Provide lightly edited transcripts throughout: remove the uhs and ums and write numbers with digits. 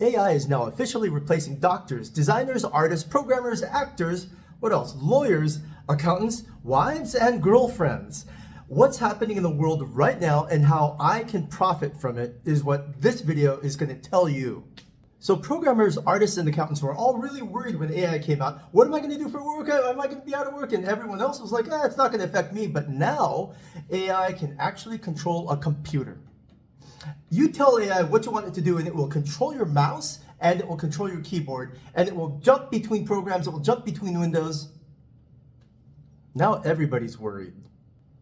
AI is now officially replacing doctors, designers, artists, programmers, actors, what else? Lawyers, accountants, wives, and girlfriends. What's happening in the world right now and how I can profit from it is what this video is going to tell you. So programmers, artists, and accountants were all really worried when AI came out. What am I going to do for work? Am I going to be out of work? And everyone else was like, it's not going to affect me. But now AI can actually control a computer. You tell AI what you want it to do and it will control your mouse and it will control your keyboard and it will jump between programs, it will jump between windows. Now everybody's worried.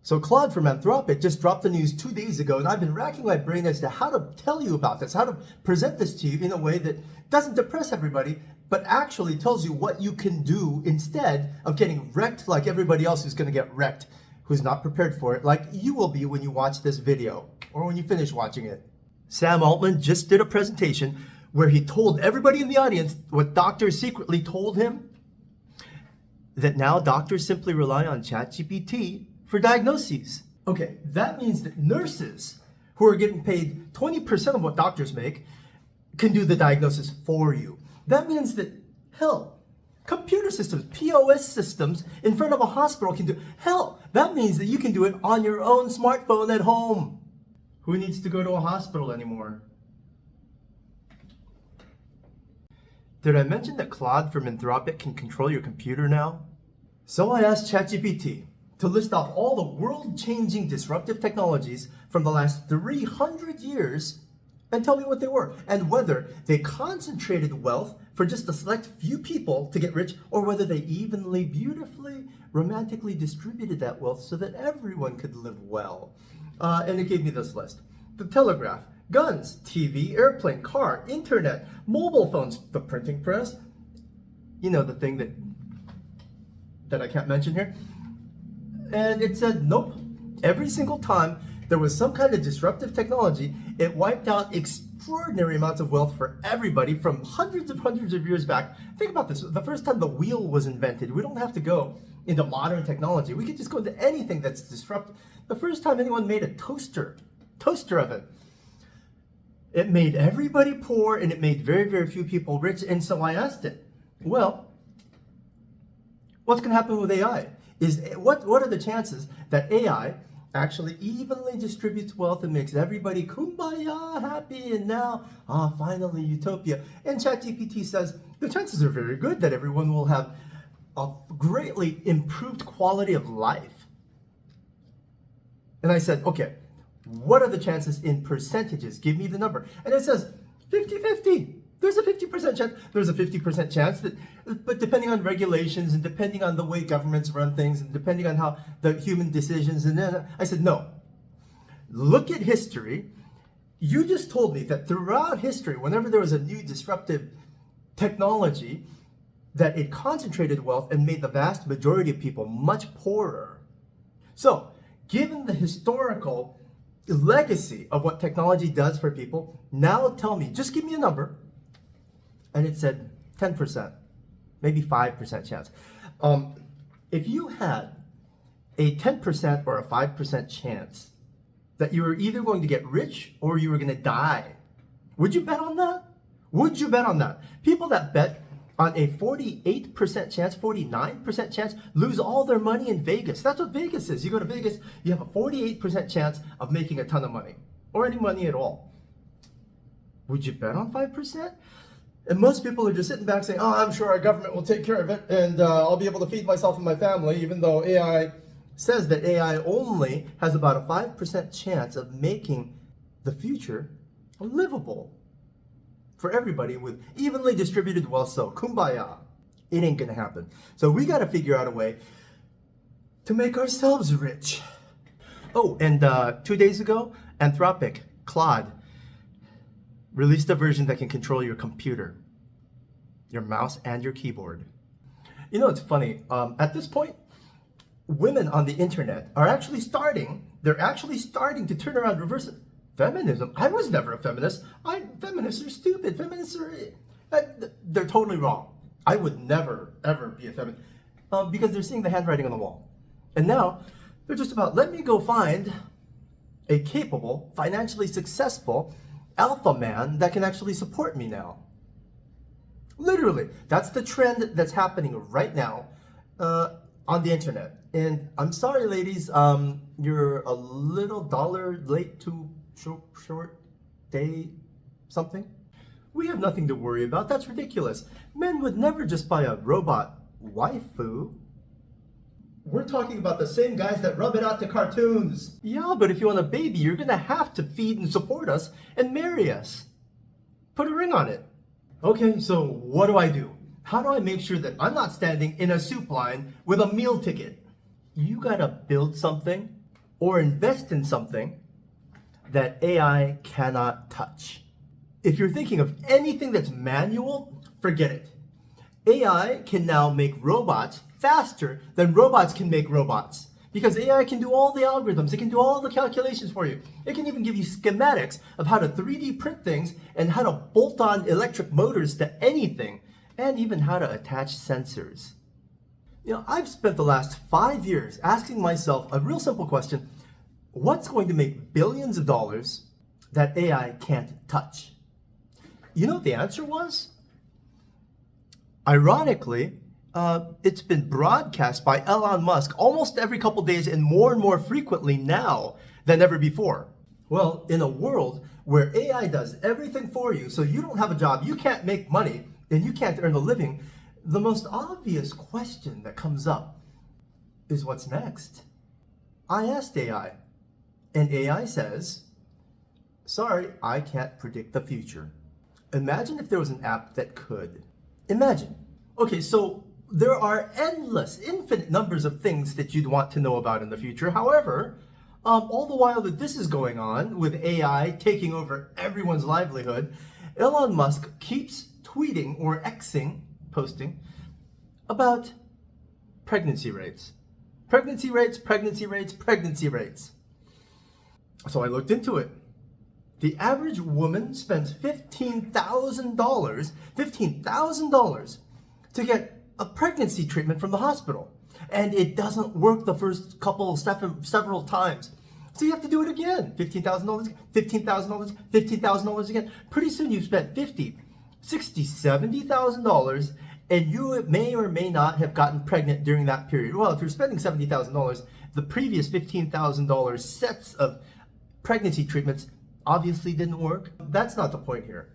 So Claude from Anthropic just dropped the news 2 days ago, and I've been racking my brain as to how to tell you about this, how to present this to you in a way that doesn't depress everybody, but actually tells you what you can do instead of getting wrecked like everybody else who's going to get wrecked, who's not prepared for it, like you will be when you watch this video or when you finish watching it. Sam Altman just did a presentation where he told everybody in the audience what doctors secretly told him, that now doctors simply rely on ChatGPT for diagnoses. Okay, that means that nurses who are getting paid 20% of what doctors make can do the diagnosis for you. That means that, hell, computer systems, POS systems in front of a hospital can do, hell, that means that you can do it on your own smartphone at home. Who needs to go to a hospital anymore? Did I mention that Claude from Anthropic can control your computer now? So I asked ChatGPT to list off all the world-changing disruptive technologies from the last 300 years and tell me what they were and whether they concentrated wealth for just a select few people to get rich or whether they evenly, beautifully, romantically distributed that wealth so that everyone could live well. And it gave me this list. The telegraph, guns, TV, airplane, car, internet, mobile phones, the printing press, you know, the thing that I can't mention here. And it said, nope, every single time there was some kind of disruptive technology, it wiped out extraordinary amounts of wealth for everybody from hundreds of years back. Think about this, the first time the wheel was invented, we don't have to go into modern technology. We could just go into anything that's disruptive. The first time anyone made a toaster oven, it made everybody poor and it made very, very few people rich. And so I asked it, well, what's going to happen with AI? What are the chances that AI actually evenly distributes wealth and makes everybody kumbaya happy and now, finally utopia? And ChatGPT says the chances are very good that everyone will have a greatly improved quality of life. And I said, okay, what are the chances in percentages? Give me the number. And it says 50-50. There's a 50% chance. There's a 50% chance that, but depending on regulations and depending on the way governments run things and depending on how the human decisions, and then I said, no. Look at history. You just told me that throughout history, whenever there was a new disruptive technology, that it concentrated wealth and made the vast majority of people much poorer. So, given the historical legacy of what technology does for people, now tell me, just give me a number. And it said 10%, maybe 5% chance. If you had a 10% or a 5% chance that you were either going to get rich or you were going to die, would you bet on that? Would you bet on that? People that bet on a 48% chance, 49% chance, lose all their money in Vegas. That's what Vegas is. You go to Vegas, you have a 48% chance of making a ton of money, or any money at all. Would you bet on 5%? And most people are just sitting back saying, I'm sure our government will take care of it and I'll be able to feed myself and my family, even though AI says that AI only has about a 5% chance of making the future livable for everybody with evenly distributed wealth. So kumbaya, it ain't gonna happen. So we gotta figure out a way to make ourselves rich. Oh, and 2 days ago, Anthropic, Claude, released a version that can control your computer, your mouse, and your keyboard. You know, it's funny. At this point, women on the internet are actually starting to turn around, reverse it. Feminism? I was never a feminist. Feminists are stupid. Feminists are, they're totally wrong. I would never, ever be a feminist because they're seeing the handwriting on the wall. And now they're just about, let me go find a capable, financially successful alpha man that can actually support me now. Literally, that's the trend that's happening right now on the internet. And I'm sorry, ladies, you're a little dollar late to short day something. We have nothing to worry about. That's ridiculous. Men would never just buy a robot waifu. We're talking about the same guys that rub it out to cartoons. Yeah, but if you want a baby, you're gonna have to feed and support us and marry us. Put a ring on it. Okay, so what do? How do I make sure that I'm not standing in a soup line with a meal ticket? You gotta build something or invest in something that AI cannot touch. If you're thinking of anything that's manual, forget it. AI can now make robots faster than robots can make robots. Because AI can do all the algorithms, it can do all the calculations for you. It can even give you schematics of how to 3D print things and how to bolt on electric motors to anything, and even how to attach sensors. You know, I've spent the last 5 years asking myself a real simple question: what's going to make billions of dollars that AI can't touch? You know what the answer was? Ironically, it's been broadcast by Elon Musk almost every couple days and more frequently now than ever before. Well, in a world where AI does everything for you, so you don't have a job, you can't make money, and you can't earn a living, the most obvious question that comes up is what's next? I asked AI, and AI says, sorry, I can't predict the future. Imagine if there was an app that could. Imagine. Okay, so there are infinite numbers of things that you'd want to know about in the future. However, all the while that this is going on with AI taking over everyone's livelihood, Elon Musk keeps tweeting or posting about pregnancy rates. Pregnancy rates. So I looked into it. The average woman spends $15,000 to get a pregnancy treatment from the hospital. And it doesn't work the first several times. So you have to do it again. $15,000, $15,000 again. Pretty soon you've spent $50,000, $60,000, $70,000, and you may or may not have gotten pregnant during that period. Well, if you're spending $70,000, the previous $15,000 sets of pregnancy treatments obviously didn't work. That's not the point here.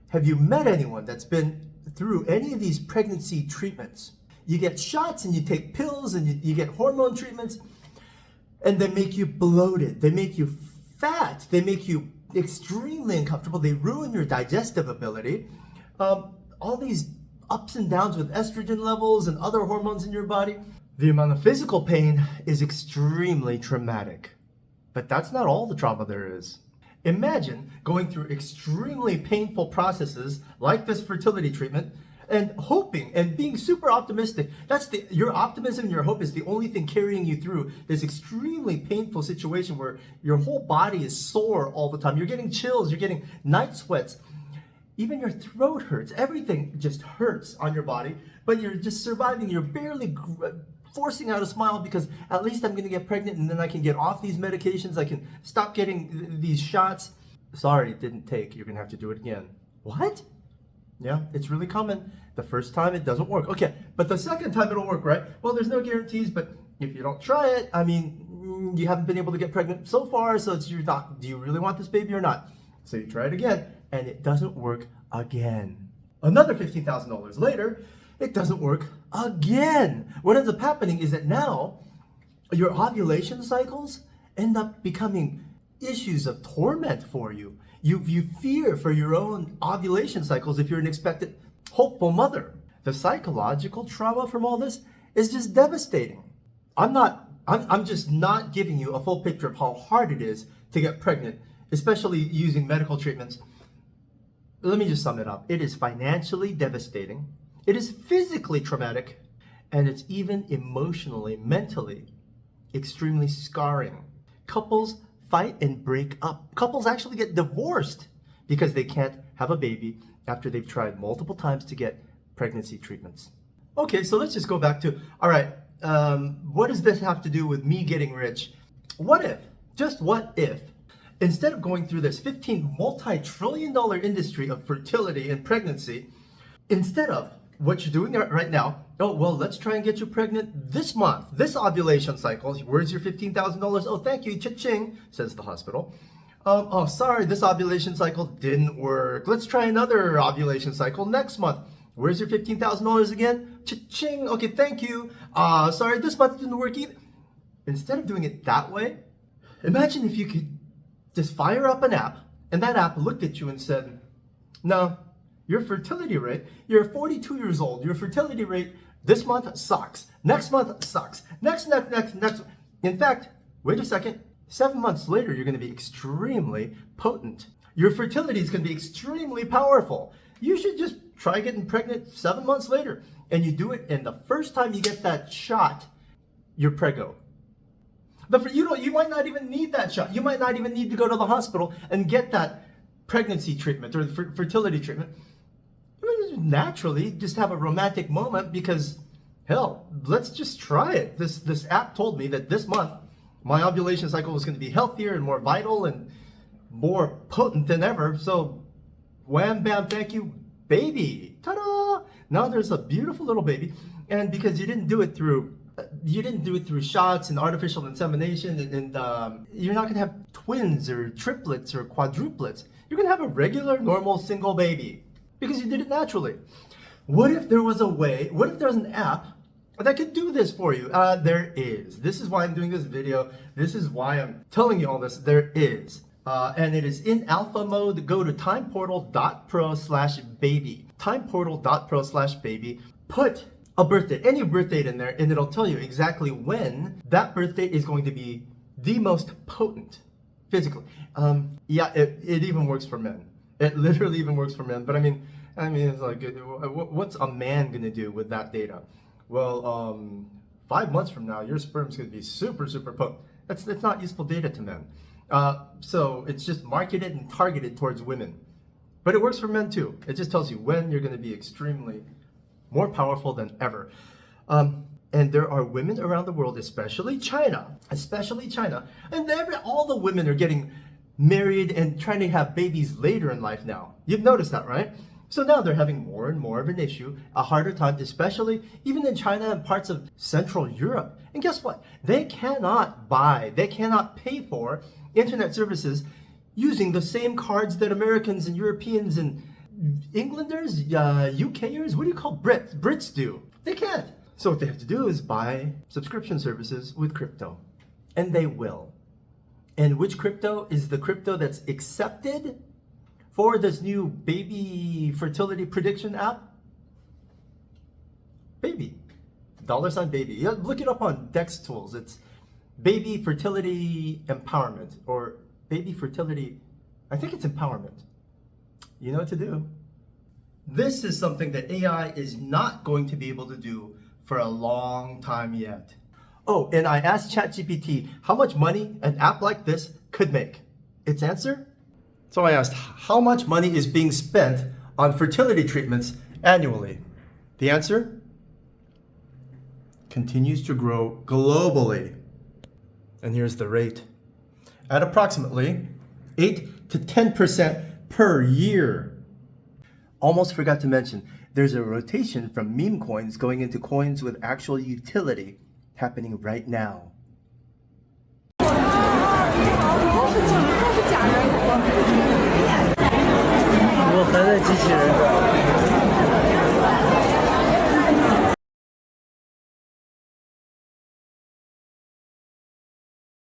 Have you met anyone that's been through any of these pregnancy treatments? You get shots and you take pills and you get hormone treatments, and they make you bloated, they make you fat, they make you extremely uncomfortable, they ruin your digestive ability. All these ups and downs with estrogen levels and other hormones in your body. The amount of physical pain is extremely traumatic. But that's not all the trauma there is. Imagine going through extremely painful processes like this fertility treatment and hoping and being super optimistic. Your optimism and your hope is the only thing carrying you through this extremely painful situation where your whole body is sore all the time. You're getting chills, you're getting night sweats. Even your throat hurts. Everything just hurts on your body, but you're just surviving. You're barely forcing out a smile because at least I'm going to get pregnant and then I can get off these medications. I can stop getting these shots. Sorry, it didn't take. You're going to have to do it again. What? Yeah, it's really common. The first time it doesn't work. Okay, but the second time it'll work, right? Well, there's no guarantees, but if you don't try it, I mean, you haven't been able to get pregnant so far, so you're not, do you really want this baby or not? So you try it again, and it doesn't work again. Another $15,000 later, it doesn't work again. What ends up happening is that now your ovulation cycles end up becoming issues of torment for you. You fear for your own ovulation cycles if you're an expectant, hopeful mother. The psychological trauma from all this is just devastating. I'm just not giving you a full picture of how hard it is to get pregnant, especially using medical treatments. Let me just sum it up. It is financially devastating. It is physically traumatic, and it's even emotionally, mentally, extremely scarring. Couples fight and break up. Couples actually get divorced because they can't have a baby after they've tried multiple times to get pregnancy treatments. Okay, so let's just go back to, all right, what does this have to do with me getting rich? What if, just what if, instead of going through this multi-trillion dollar industry of fertility and pregnancy, Instead of what you're doing right now, oh, well, let's try and get you pregnant this month, this ovulation cycle. Where's your $15,000? Oh, thank you, cha-ching, says the hospital. Oh, sorry, this ovulation cycle didn't work. Let's try another ovulation cycle next month. Where's your $15,000 again? Cha-ching, okay, thank you. Sorry, this month didn't work either. Instead of doing it that way, imagine if you could just fire up an app, and that app looked at you and said, no, your fertility rate, you're 42 years old, your fertility rate this month sucks, next month sucks, next. In fact, wait a second, 7 months later, you're going to be extremely potent. Your fertility is going to be extremely powerful. You should just try getting pregnant 7 months later. And you do it, and the first time you get that shot, you're preggo. But you might not even need that shot. You might not even need to go to the hospital and get that pregnancy treatment or fertility treatment. Naturally, just have a romantic moment because, hell, let's just try it. This app told me that this month, my ovulation cycle was going to be healthier and more vital and more potent than ever. So, wham, bam, thank you, baby. Ta-da! Now there's a beautiful little baby. And because you didn't do it through shots and artificial insemination, and you're not going to have twins or triplets or quadruplets. You're going to have a regular, normal, single baby because you did it naturally. What if there was a way, what if there's an app that could do this for you? There is. This is why I'm doing this video. This is why I'm telling you all this. There is. And it is in alpha mode. Go to timeportal.pro/baby. Timeportal.pro/baby. Put a birth date, any birth date in there, and it'll tell you exactly when that birth date is going to be the most potent physically. Yeah, it even works for men. It literally even works for men. But I mean, it's like, what's a man gonna do with that data? Well, 5 months from now, your sperm's gonna be super, super potent. That's not useful data to men. So it's just marketed and targeted towards women. But it works for men too. It just tells you when you're gonna be extremely more powerful than ever. And there are women around the world, especially China, and all the women are getting married and trying to have babies later in life now. You've noticed that, right? So now they're having more and more of an issue, a harder time, especially even in China and parts of Central Europe. And guess what? They cannot pay for internet services using the same cards that Americans and Europeans and Englanders, UKers, what do you call Brits do? They can't. So what they have to do is buy subscription services with crypto. And they will. And which crypto is the crypto that's accepted for this new baby fertility prediction app? Baby. $baby. Yeah, look it up on Dex Tools. It's Baby Fertility Empowerment or Baby Fertility, I think it's Empowerment. You know what to do. This is something that AI is not going to be able to do for a long time yet. Oh, and I asked ChatGPT how much money an app like this could make. Its answer? So I asked, how much money is being spent on fertility treatments annually? The answer? Continues to grow globally. And here's the rate. At approximately 8 to 10% per year. Almost forgot to mention, there's a rotation from meme coins going into coins with actual utility happening right now. 我还在机器人。